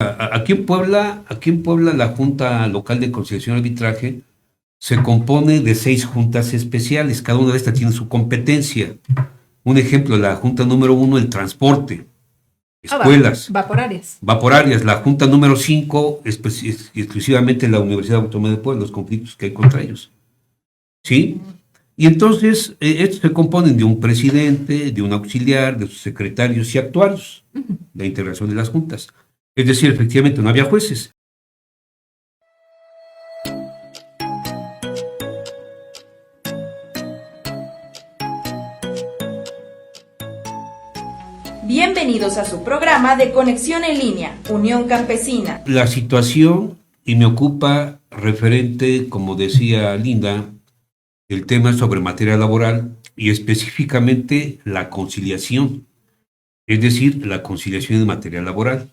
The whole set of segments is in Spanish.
aquí en Puebla la Junta Local de Conciliación y Arbitraje se compone de 6 juntas especiales, cada una de estas tiene su competencia. Un ejemplo, la junta número 1, el transporte, escuelas. Vaporarias. La junta número 5, exclusivamente la Universidad Autónoma de Puebla, los conflictos que hay contra ellos. ¿Sí? Y entonces, estos se componen de un presidente, de un auxiliar, de sus secretarios y actuarios, la integración de las juntas. Es decir, efectivamente no había jueces. Bienvenidos a su programa de Conexión en Línea, Unión Campesina. La situación, y me ocupa referente, como decía Linda, el tema sobre materia laboral y específicamente la conciliación, es decir, la conciliación en materia laboral.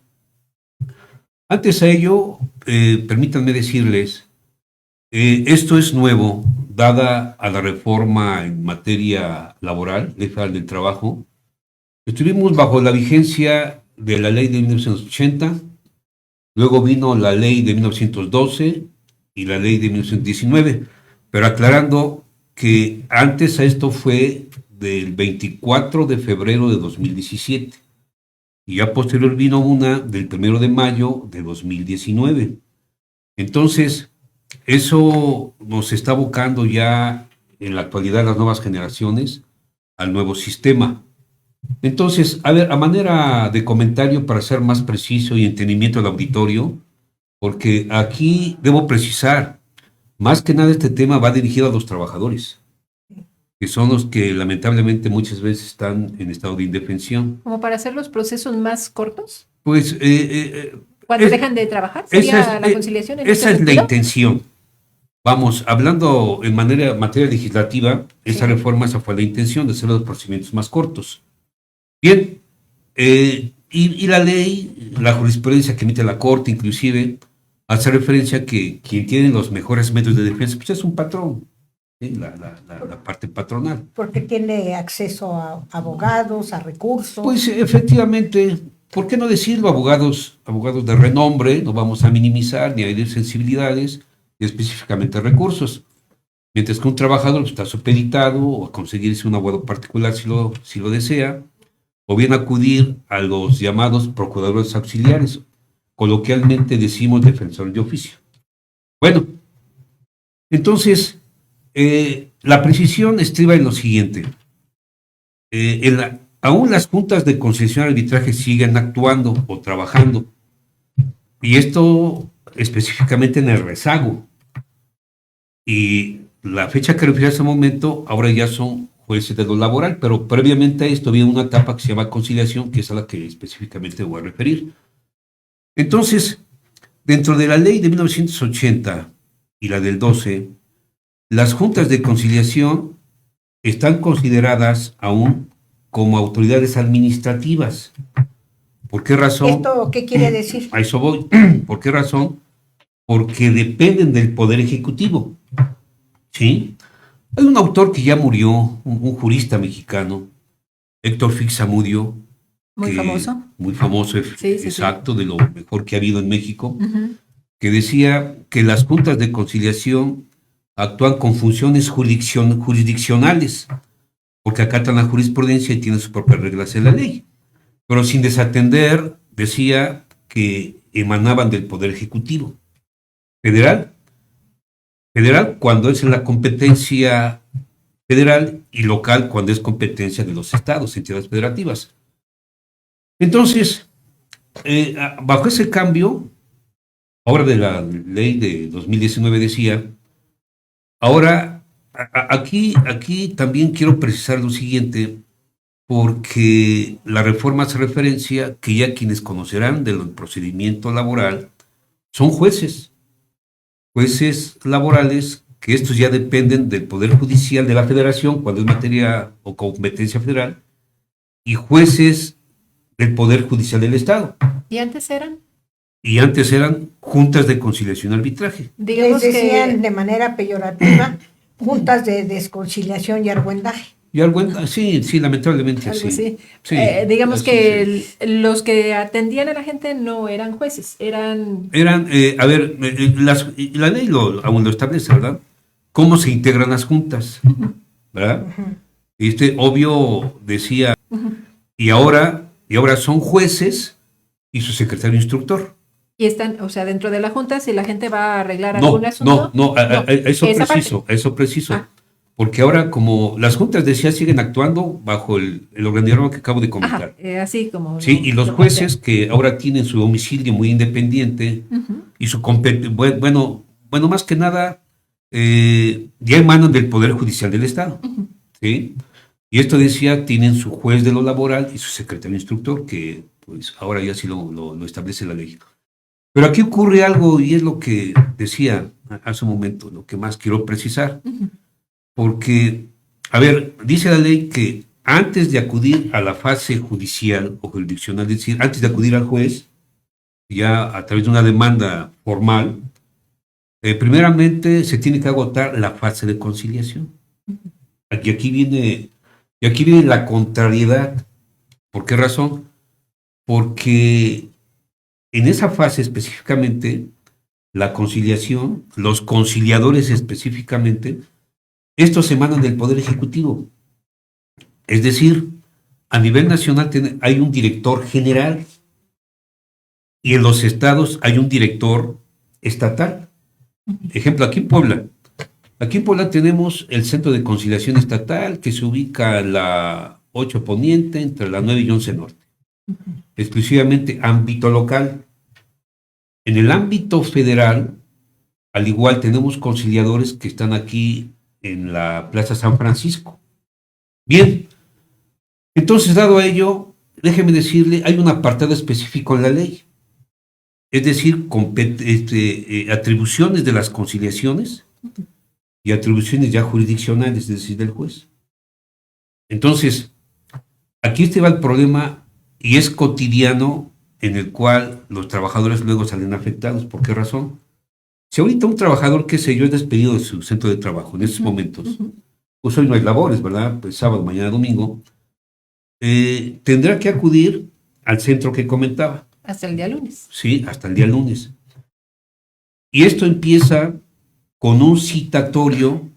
Antes a ello, permítanme decirles, esto es nuevo, dada a la reforma en materia laboral, Ley Federal del Trabajo. Estuvimos bajo la vigencia de la ley de 1980, luego vino la ley de 1912 y la ley de 1919, pero aclarando que antes a esto fue del 24 de febrero de 2017 y ya posterior vino una del 1 de mayo de 2019. Entonces, eso nos está abocando ya en la actualidad las nuevas generaciones al nuevo sistema. Entonces, a ver, a manera de comentario para ser más preciso y entendimiento del auditorio, porque aquí debo precisar, más que nada este tema va dirigido a los trabajadores, que son los que lamentablemente muchas veces están en estado de indefensión. ¿Como para hacer los procesos más cortos? Pues... ¿Cuando dejan de trabajar? ¿Sería la conciliación? Esa es la intención. Vamos, hablando en materia legislativa, esa reforma, esa fue la intención de hacer los procedimientos más cortos. Bien, y la ley, la jurisprudencia que emite la Corte, inclusive, hace referencia a que quien tiene los mejores medios de defensa, pues es un patrón, ¿sí? La parte patronal. Porque tiene acceso a abogados, a recursos. Pues efectivamente, ¿por qué no decirlo? Abogados de renombre, no vamos a minimizar ni a herir sensibilidades, y específicamente recursos. Mientras que un trabajador está supeditado o a conseguirse un abogado particular si lo desea, o bien acudir a los llamados procuradores auxiliares, coloquialmente decimos defensores de oficio. Bueno, entonces, la precisión estriba en lo siguiente. Aún las juntas de conciliación y arbitraje siguen actuando o trabajando, y esto específicamente en el rezago. Y la fecha que refiere a ese momento, ahora ya son jueces de lo laboral, pero previamente a esto había una etapa que se llama conciliación, que es a la que específicamente voy a referir. Entonces, dentro de la ley de 1980 y la del 12, las juntas de conciliación están consideradas aún como autoridades administrativas. ¿Por qué razón? ¿Esto qué quiere decir? A eso voy. ¿Por qué razón? Porque dependen del Poder Ejecutivo. ¿Sí? Hay un autor que ya murió, un jurista mexicano, Héctor Fix Zamudio. Muy famoso. Muy famoso, Sí, exacto, de lo mejor que ha habido en México, que decía que las juntas de conciliación actúan con funciones jurisdiccionales, porque acatan la jurisprudencia y tienen sus propias reglas en la ley, pero sin desatender, decía, que emanaban del Poder Ejecutivo. Federal cuando es en la competencia federal y local cuando es competencia de los estados, entidades federativas. Entonces, bajo ese cambio, ahora de la ley de 2019 decía, ahora, aquí también quiero precisar lo siguiente, porque la reforma hace referencia que ya quienes conocerán del procedimiento laboral son jueces laborales, que estos ya dependen del Poder Judicial de la Federación, cuando es materia o competencia federal, y jueces del Poder Judicial del Estado. ¿Y antes eran? Y antes eran juntas de conciliación y arbitraje. Les decían de manera peyorativa juntas de desconciliación y argüendaje. Y algo, sí, lamentablemente Algo sí. así. Sí, Digamos así que los que atendían a la gente no eran jueces, eran... eran, a ver, la ley aún lo establece, ¿verdad? ¿Cómo se integran las juntas? ¿Verdad? Obvio decía, y ahora son jueces y su secretario instructor. Y están, o sea, dentro de la junta, si la gente va a arreglar No, algún asunto... eso esa preciso, parte. eso preciso. Ah. Porque ahora, como las juntas decía, siguen actuando bajo el organigrama que acabo de Ajá, comentar. así como... Sí, y los lo jueces plantean. que ahora tienen su domicilio muy independiente y su bueno, más que nada, ya emanan del Poder Judicial del Estado. ¿Sí? Y esto decía, tienen su juez de lo laboral y su secretario instructor, que pues ahora ya sí lo establece la ley. Pero aquí ocurre algo, y es lo que decía hace un momento, lo que más quiero precisar. Porque, a ver, dice la ley que antes de acudir a la fase judicial o jurisdiccional, es decir, antes de acudir al juez, ya a través de una demanda formal, primeramente se tiene que agotar la fase de conciliación. Y aquí viene la contrariedad. ¿Por qué razón? Porque en esa fase específicamente, la conciliación, los conciliadores específicamente, estos emanan del Poder Ejecutivo. Es decir, a nivel nacional hay un director general y en los estados hay un director estatal. Ejemplo, aquí en Puebla. Aquí en Puebla tenemos el Centro de Conciliación Estatal que se ubica en la 8 Poniente entre la 9 y 11 Norte. Exclusivamente ámbito local. En el ámbito federal, al igual tenemos conciliadores que están aquí en la Plaza San Francisco. Bien, entonces dado a ello, déjeme decirle, hay un apartado específico en la ley. Es decir, atribuciones de las conciliaciones y atribuciones ya jurisdiccionales, es decir, del juez. Entonces, aquí va el problema y es cotidiano en el cual los trabajadores luego salen afectados. ¿Por qué razón? Si ahorita un trabajador, qué sé yo, es despedido de su centro de trabajo en estos momentos, pues hoy no hay labores, ¿verdad? Pues sábado, mañana, domingo, tendrá que acudir al centro que comentaba. Hasta el día lunes. Sí, hasta el día lunes. Y esto empieza con un citatorio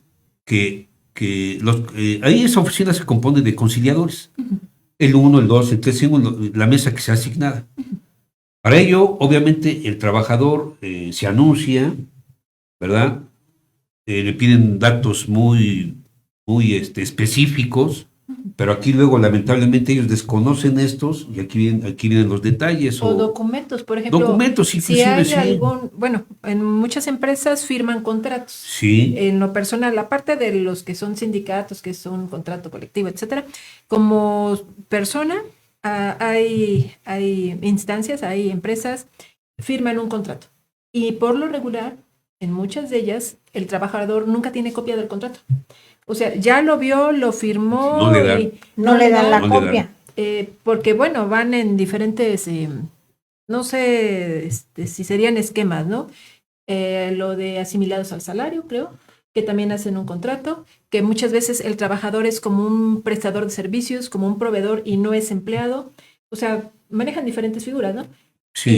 ahí esa oficina se compone de conciliadores. El 1, el 2, el 3, la mesa que sea asignada. Para ello, obviamente, el trabajador se anuncia, ¿verdad? Le piden datos muy, muy específicos, pero aquí luego, lamentablemente, ellos desconocen estos y aquí vienen los detalles. O documentos, por ejemplo. Documentos, si inclusive, hay sí. bueno, en muchas empresas firman contratos. Sí. En lo personal, aparte de los que son sindicatos, que son contrato colectivo, etcétera, como persona, hay instancias, hay empresas, firman un contrato. Y por lo regular, en muchas de ellas, el trabajador nunca tiene copia del contrato. O sea, ya lo vio, lo firmó. No le dan. Y No le dan la No le copia. porque, bueno, van en diferentes, no sé si serían esquemas, ¿no? Lo de asimilados al salario, creo, que también hacen un contrato, que muchas veces el trabajador es como un prestador de servicios, como un proveedor y no es empleado. O sea, manejan diferentes figuras, ¿no? Sí.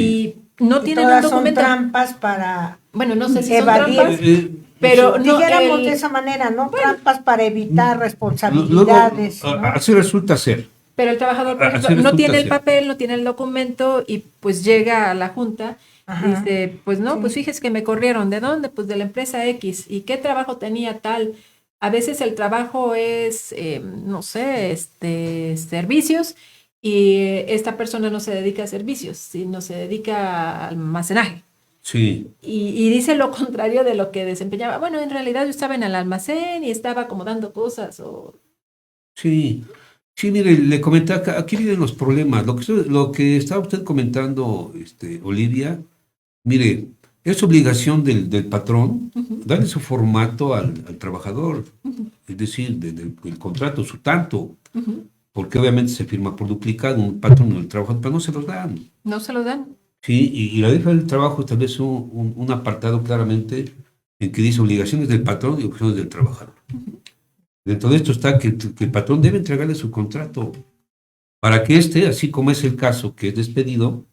Y no Y tienen un todas son documento. trampas para Bueno, no sé si evadir. son trampas, pero no, dijéramos de esa manera, ¿no? Bueno. Trampas para evitar Luego, responsabilidades, ¿no? así resulta ser. pero el trabajador, por Así ejemplo, no resulta tiene el ser. papel, no tiene el documento y pues llega a la junta. Ajá. Dice, pues no, Sí. pues fíjese que me corrieron. ¿De dónde? Pues de la empresa X. ¿Y qué trabajo tenía tal? A veces el trabajo es, no sé, servicios y esta persona no se dedica a servicios, sino se dedica a almacenaje. Sí. Y dice lo contrario de lo que desempeñaba. Bueno, en realidad yo estaba en el almacén y estaba acomodando cosas o... Sí, sí, mire, le comentaba, aquí vienen los problemas. Lo que estaba usted comentando, Olivia, mire, es obligación del patrón darle su formato al trabajador, es decir, del contrato, su tanto, porque obviamente se firma por duplicado, un patrón del trabajador, pero no se los dan. No se lo dan. Sí, y la ley del trabajo establece un apartado claramente en que dice obligaciones del patrón y obligaciones del trabajador. Dentro de esto está que el patrón debe entregarle su contrato para que así como es el caso que es despedido,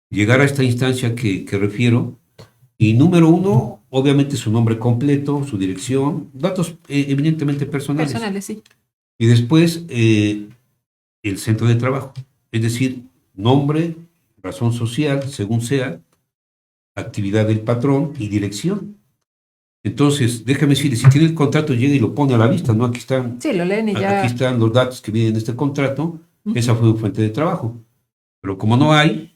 llegar a esta instancia que refiero. Y número uno, obviamente su nombre completo, su dirección, datos evidentemente personales. Personales, sí. Y después el centro de trabajo, es decir, nombre, razón social, según sea, actividad del patrón y dirección. Entonces, déjame decirle, si tiene el contrato, llega y lo pone a la vista, ¿no? Aquí están, Sí, lo leen y ya. aquí están los datos que vienen en este contrato, esa fue su fuente de trabajo. Pero como no hay,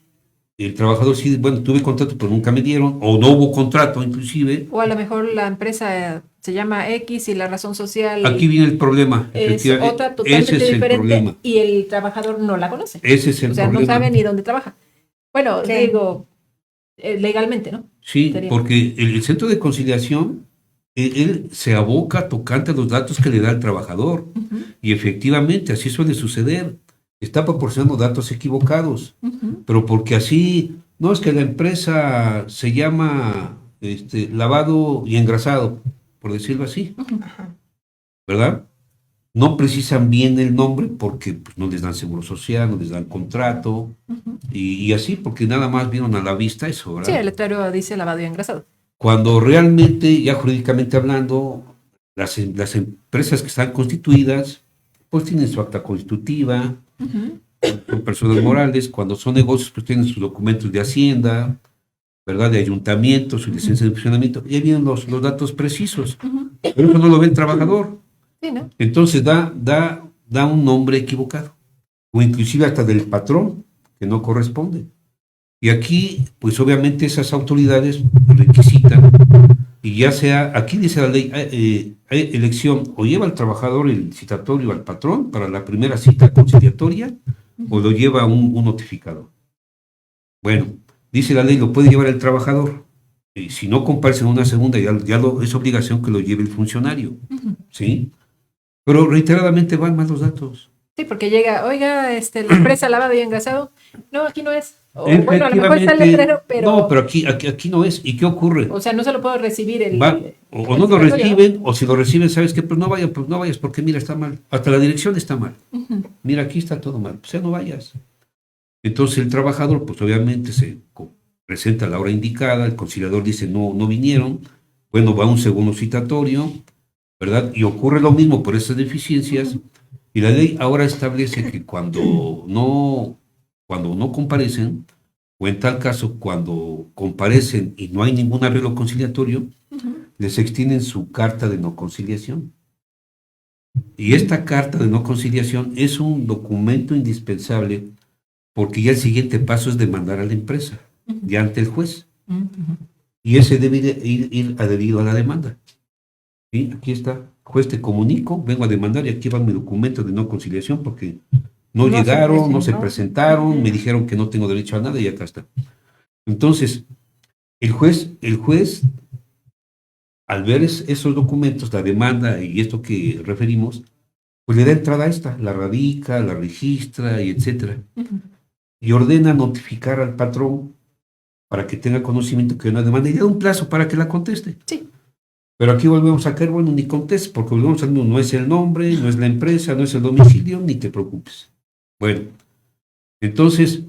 el trabajador sí, bueno, tuve contrato, pero nunca me dieron, o no hubo contrato inclusive. O a lo mejor la empresa se llama X y la razón social Aquí viene el problema. es efectivamente. otra totalmente Ese es el diferente problema. y el trabajador no la conoce. Ese es el O sea, problema. no sabe ni dónde trabaja. Bueno, Sí. digo, legalmente, ¿no? Sí, Sería. porque el centro de conciliación, él se aboca tocante a los datos que le da el trabajador. Ujú, Y efectivamente, así suele suceder. Está proporcionando datos equivocados. ujú. Pero porque así, no es que la empresa se llama lavado y engrasado, por decirlo así, Ajá. ¿verdad? No precisan bien el nombre porque pues, no les dan seguro social, no les dan contrato, y así, porque nada más vieron a la vista eso, ¿verdad? Sí, el letrero dice lavado y engrasado. Cuando realmente, ya jurídicamente hablando, las empresas que están constituidas, pues tienen su acta constitutiva, Ujú, son personas morales. Cuando son negocios, pues tienen sus documentos de hacienda, ¿verdad? De ayuntamiento, su licencia de funcionamiento, y ahí vienen los datos precisos. ujú. Pero eso no lo ve el trabajador. Sí, ¿no? Entonces da un nombre equivocado, o inclusive hasta del patrón, que no corresponde. Y aquí, pues obviamente esas autoridades requisitan, y ya sea, aquí dice la ley, hay elección, o lleva al trabajador el citatorio al patrón para la primera cita conciliatoria, o lo lleva un notificador. Bueno, dice la ley, lo puede llevar el trabajador. Y si no comparece en una segunda, es obligación que lo lleve el funcionario. ¿Sí? Pero reiteradamente van mal los datos. Sí, porque llega, oiga, la empresa lavado y engrasado. No, aquí no es. O, bueno, a lo mejor está el letrero, pero. No, pero aquí no es. ¿Y qué ocurre? O sea, no se lo puedo recibir el. O no lo reciben, o si lo reciben, ¿sabes qué? Pues no vayas porque mira, está mal. Hasta la dirección está mal. Ujú. Mira, aquí está todo mal. Pues ya no vayas. Entonces el trabajador, pues obviamente se presenta a la hora indicada, el conciliador dice no vinieron, bueno, va a un segundo citatorio, ¿verdad? Y ocurre lo mismo por esas deficiencias, y la ley ahora establece que cuando no comparecen, o en tal caso cuando comparecen y no hay ningún arreglo conciliatorio, les extienden su carta de no conciliación. Y esta carta de no conciliación es un documento indispensable porque ya el siguiente paso es demandar a la empresa, ya ante el juez. Y ese debe ir adherido a la demanda. ¿Sí? Aquí está, juez, te comunico, vengo a demandar y aquí va mi documento de no conciliación porque no llegaron, no se presentaron, me dijeron que no tengo derecho a nada y acá está. Entonces, el juez, al ver esos documentos, la demanda y esto que referimos, pues le da entrada a esta, la radica, la registra y etcétera. Y ordena notificar al patrón para que tenga conocimiento que hay una demanda y le da un plazo para que la conteste. Sí. Pero aquí volvemos a caer, bueno, ni contestes, porque volvemos a no es el nombre, no es la empresa, no es el domicilio, ni te preocupes. Bueno, entonces,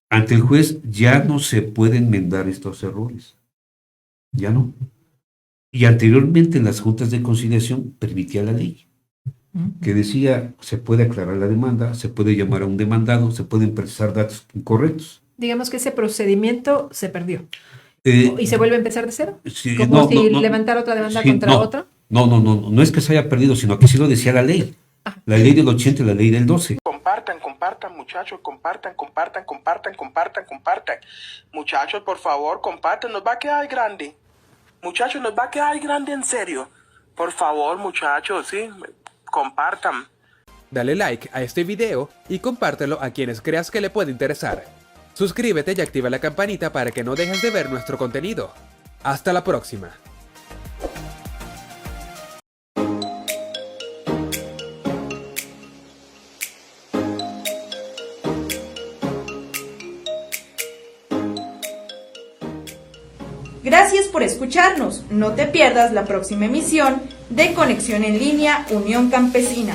ante el juez ya no se pueden enmendar estos errores. Ya no. Y anteriormente en las juntas de conciliación permitía la ley, que decía, se puede aclarar la demanda, se puede llamar a un demandado, se pueden precisar datos incorrectos. Digamos que ese procedimiento se perdió. Eh, ¿Y se vuelve a empezar de cero? sí, Como si levantara otra demanda sí, contra otra. No es que se haya perdido, sino que sí lo decía la ley. La ley del 80 y la ley del 12. Compartan, muchachos, compartan. Muchachos, por favor, compartan, nos va a quedar grande. Muchachos, nos va a quedar grande en serio. Por favor, muchachos, sí, compartan. Dale like a este video y compártelo a quienes creas que le puede interesar. Suscríbete y activa la campanita para que no dejes de ver nuestro contenido. Hasta la próxima. Gracias por escucharnos. No te pierdas la próxima emisión de Conexión en Línea Unión Campesina.